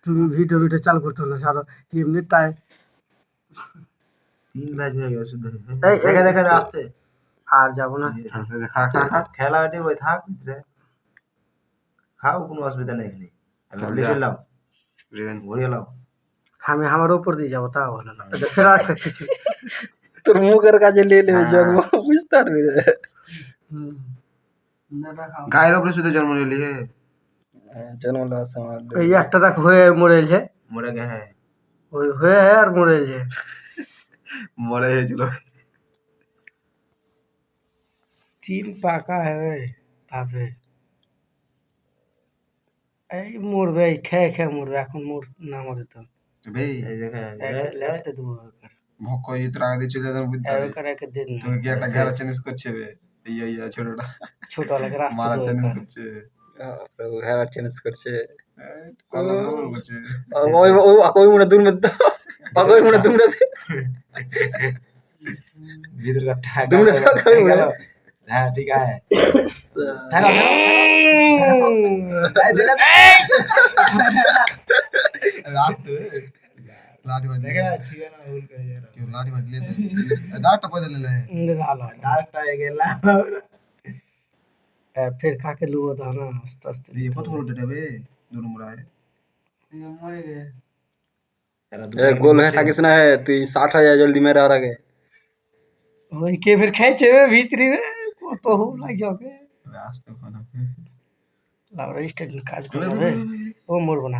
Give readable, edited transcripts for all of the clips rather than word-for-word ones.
তুমি ভিডিও চালু করতে না সারা এমনি তাই 3 ম্যাচ হয়ে গেছে শুধু এই দেখা দেখা আসতে আর যাব না খা খা খা খেলা ওটি বই থাক ভিতরে খাও কোনো অসুবিধা নেই এখানে আমি লিখে লাও ভরিয়ে লাও আমি আমার উপর দিয়ে যাবো তা ভালো না ফের আর কিছু তোর মুখের কাছে নিয়ে নেবে জন্ম বুঝতে পারবি গায়ের উপরে শুধু জন্ম নিলি জন্ম লাস আমার এই একটা দেখ হয়ে মরেছে মরে গে হ্যাঁ ওই হয়ে আর মরেছে মরে হয়েছিল তিন পাকা হবে তারপরে এই মরবে খেয়ে খেয়ে মরবে এখন না মরে তো ভাই এই দেখে লেফটে দেবো ভক্ক এই তোর আগে দিয়ে চলে যেতাম বুঝতে একে দিন তোকে কি একটা ঘেরা চেঞ্জ করছে বে এই ছোটটা ছোট লাগে রাস্তা মারা চেঞ্জ করছে হেয়ার চেঞ্জ করছে কলম কলম করছে ওই ওই মনে দূর মধ্যে ওই মনে দূর মধ্যে ভিতর का ठाक দূর মধ্যে हां ठीक है থাকা রাস্তে লাঠি মার देखा छिए ना भूल कर यार क्यों लाठी मार ले दारटा पदे ले ले डायरेक्ट आ गेला फिर खाके लुओ था ना आस्ते आस्ते ये कत बड़ डेटा बे दोनों मुरा है ये मरे गए ए गोल है থাকিস না है তুই 60 हो जा जल्दी मेरे আর आगे ওই কে ফের খাইছে ভিতরি কত হু লাগ যাবে আস্তে খানা লাউরা স্টেট কাজ করবে ও মরব না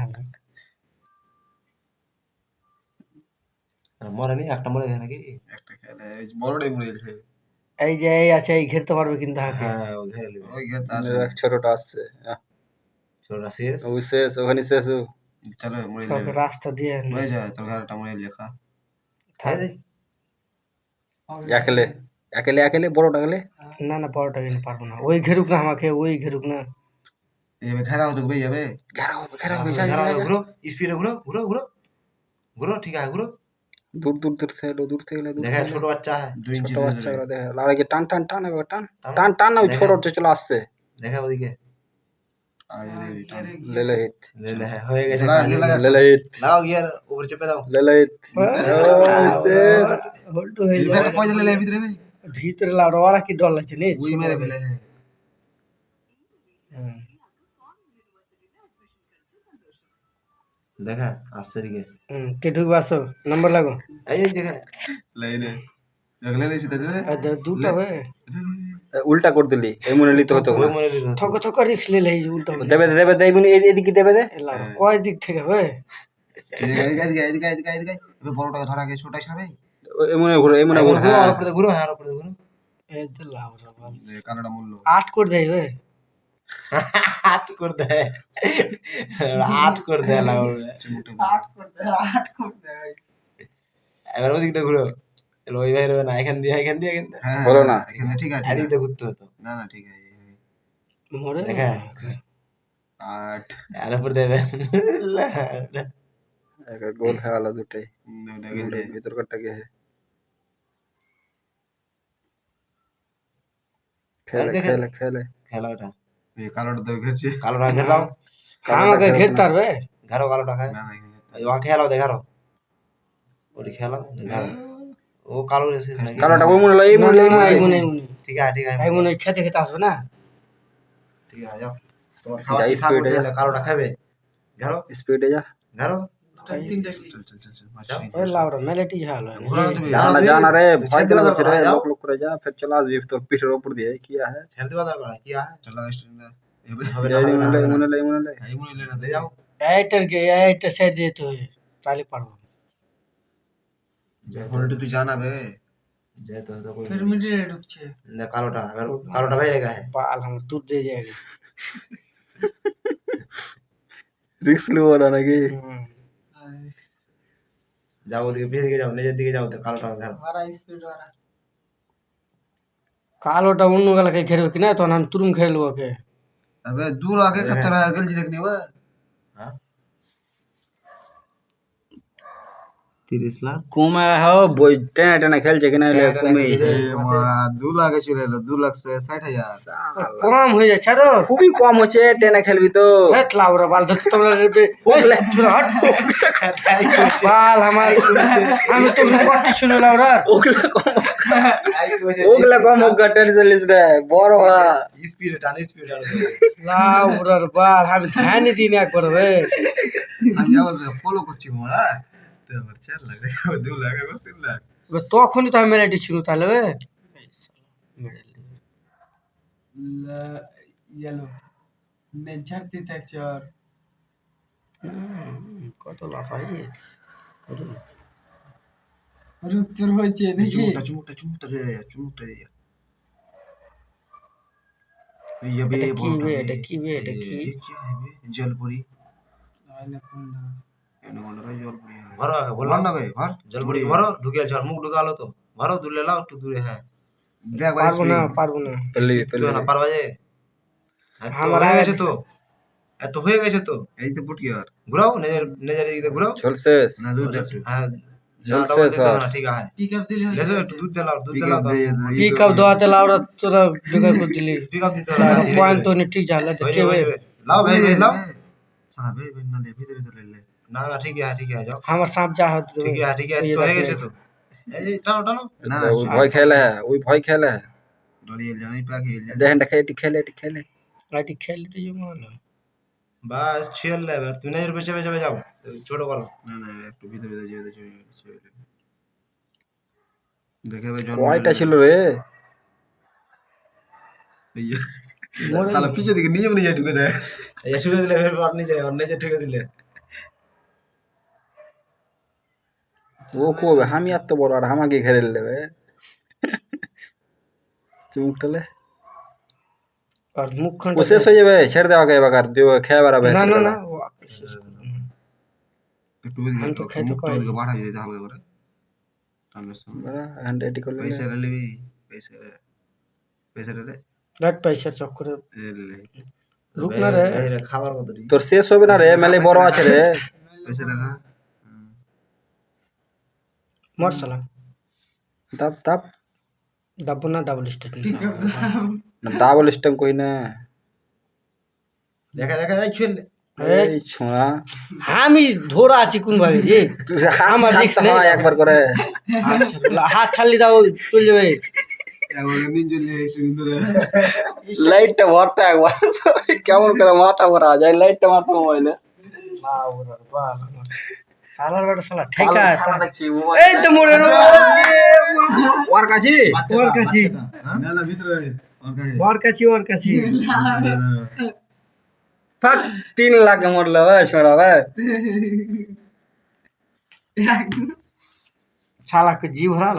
আমি মরে নি একটা মরে গেছে নাকি একটা খেলে বড়টাই মরে গেছে এই যে এই আছে এই ঘেরতে পারবে কিন্তু হাকে হ্যাঁ ও ঘেরে লিবে ওই ঘেরটা আছে ছোটটা আসছে छोटा শেষ ওই শেষ ওখানে শেষ চলো মরে সব ले রাস্তা দিয়ে হয়ে যায় তোর ঘরটা মরে লেখা থাকে একলে একলে একলে বড়টা গেলে না না বড়টা কিনে পারবো না ওই ঘেরুক না আমাকে ওই ঘেরুক না ये घेरा हो तो भाई अबे घेरा हो जा घुरो स्पीड घुरो घुरो घुरो घुरो ठीक है घुरो दूर दूर दूर से लो दूर से ले दूर देखा छोटा बच्चा है 2 इंच ছোট বাচ্চা গুলো দেখে লাড়া কি টান টান টান হবে টান টান টান না ওই ছোট চলে আসছে देखा ওদিকে ले ले हिट ले है হয়ে গেছে ले ले हिट লাও গিয়ার উপরে চেপে দাও ले ले हिट শেষ হোল্টো হয়ে ये मैंने पॉइजन ले ले भीतर में ভিতরে লাড়া ওরা কি ডর লাগছে নে वही मेरे मिले हैं देखा আসছে দিকে কে ঢুকবে আসো নাম্বার লাগো এই देखा लेने जगले नहीं सीधे दे দুটো হবে উল্টা করে দিলি এমন নিতে হতো ওই মরে দিল ঠক ঠক রিক্স নিলে উল্টা দেবে দেবে দেবে এদিকে দেবে দে কয় দিক থেকে হবে এদিকে এবার বড়টা ধরা গে ছোট হিসাবে এমনে ঘুরো এমনে ঘুরো ঘুরো আর উপরে ঘুরো হ্যাঁ আর উপরে ঘুরো এই তো লাভ বল কানাডা মূল্য 8 করে দেই বে 8 করে দে 8 করে দে লাও 8 করে দে 8 করে দে এবার ওদিক দিয়ে ঘুরো এলো ওই বাইরে না এখান দিয়ে হ্যাঁ বলো না এখানে ঠিক আছে এদিক দিয়ে ঘুরতে হতো না না ঠিক আছে মরে देखा 8 আর উপরে দে एक गोल है वाला दुटे দুটো भीतर कट्टा के है खेले खेले खेले খেলা ওটা এই কালোটা তো ঘেরছে কালোটা ঘের দাও कहां के घेरता रे ঘেরো কালোটা খায় না না ওই ওয়া খেলাও দেখারো ওটি খেলাও দেখারো ও কালো রেসে কালোটা ওই মনে লই মনে ঠিক আছে ভাই মনে খেতে খেতে আসবে না ঠিক আছে যাও তোমার খাওয়া স্পিড হলে কালোটা খাবে ঘেরো स्पीड जा ঘেরো চল চল চল ओए लाउरा मेलेटी झाल है ঘোরা তুমি जाना जाना रे भय दिला दिला रे जाओ। लोक लोक करे जा फिर चला आसबी तो पीठर ऊपर दिए किया है ছেড়ে দিবা দরকার কি আছে চল স্ট্রিং এবে হবে না मने ले এই মনে লে না ले जाओ एटर के एटर से दे तो ताली पड़ो ফোনটা তুই জানাবে যেতে তো কই फिर मिडे ढुकছে না কালোটা এবার কালোটা বাইরে গায়ে बाल हम दूध दे जाएगा रिस्क लो वाला ना की যাও ওদিকে বিয়ে দিকে যাও নিজের দিকে যাও তো কালোটা ঘেরো हमारा स्पीड वाला कालोटा उन्नु गला के घेरबे कि ना तो हम तुरंत घेर लेबो के अबे दूर आके खतरा है गल जी देखनी हुआ हां 30 লাখ কমে হ্যাঁ বই টেনে টেনে খেলছে কিনা কমে মারা 2 লাখ ছিল 2 লাখ 60,000 কম হয়ে যাচ্ছে আরো খুবই কম হচ্ছে টেনে খেলবি তো লাউরা বাল ধরতে তোমরা বাল আমার আমি তো কটি শুনে লাউরা ওগুলা কম হোক টেনে চলিস রে বড় স্পিড লাউরার বাল আমি ধ্যানই দিন একবার রে আমি আবার ফলো করছি মারা তো আবার 4 লাখ 2 লাখ 3 লাখ তখনই তো আমি মেলাটি ছিল তাহলে yellow nature texture কত লাফাই রূপতর হয়েছে নাকি চুমুকটা দে ये এটা কি জলপুরি আয়নাকুন্ডা এনগন্ডা জলপুরি ভরো আগে বল না ভাই ভর জলপুরি ভরো ঢুকে ঝড় মুখ ঢুকালো তো ভরো দূরে লাও একটু দূরে হ্যাঁ দেখ ভাই পারবো না তুই না পারবা যে আমার হয়ে গেছে তো এত হয়ে গেছে তো এই তো পুটকি আর ঘুরাও নিজের দিকে ঘুরাও চলছে না দুধ দেখ হ্যাঁ চলছে স্যার ঠিক আছে পিক আপ দিলে লেসো একটু দুধ দিলাও পিক আপ দোয়াতে লাউরা তোরা বেকার করে দিলি পিক আপ দিতে হবে পয়েন্ট তো ঠিক ঝালা হয়ে যাবে লাও ভাই লাও সালা ভাই না লে ভিতরে লে না ঠিক আছে যাও আমার সাপ যা হত ঠিক আছে তো হয়ে গেছে তো এই টানো না ওই ভয় খেলে ডরিয়ে জানি পাকে দেখেন খেলে এটি খেলে তো জমা বাস ছেল লে এবার তুই নিজের পেছনে যাও ছোট করো না একটু ভিতরে যেতে দেখে ভাই কয়টা ছিল রে সালা পিছে দিকে নিয়ে ঢুকে দেয় এই শুরু দিলে ফের আপনি যাই অন্য যে ঠকে দিলে ও কবে আমি এত বড় আর আমাকে ঘেরে নেবে চুমুকটালে আর মুখখান শেষ হয়ে যাবে ছেড়ে দেওয়া গে বাকার দিও খেয়ে বাড়াবে না একটু মুখটা দিকে বাড়া দিতে হালকা করে টানবে বড়া হ্যান্ডরাইটিং করলে পয়সা রে রাত পয়সা চক্করে লে রুক না রে এই খাবার কত দি তোর শেষ হবে না রে মেলে বড় আছে রে পয়সা লাগা মর সালা দাব না ডাবল স্টেট না ডাবল স্টেম কই না দেখা যাই ছেল এই ছোঁড়া আমি ধরা আছি কোন ভাবে রে আমার রিস্ক নেই একবার করে হাত ছাড়লি দাও চলে যাবে লাইটটা ভরটা একবার কেমন করে মাথা ভরা যায় লাইটটা মারতে মোবাইলে সালার বেটা সালা ঠেকা এই তো মোরে ওর কাছে না ভিতরে ওর কাছে ফাক 3 লাখ মরলো ভাই ছোড়া ভাই শালা কে জি ভরা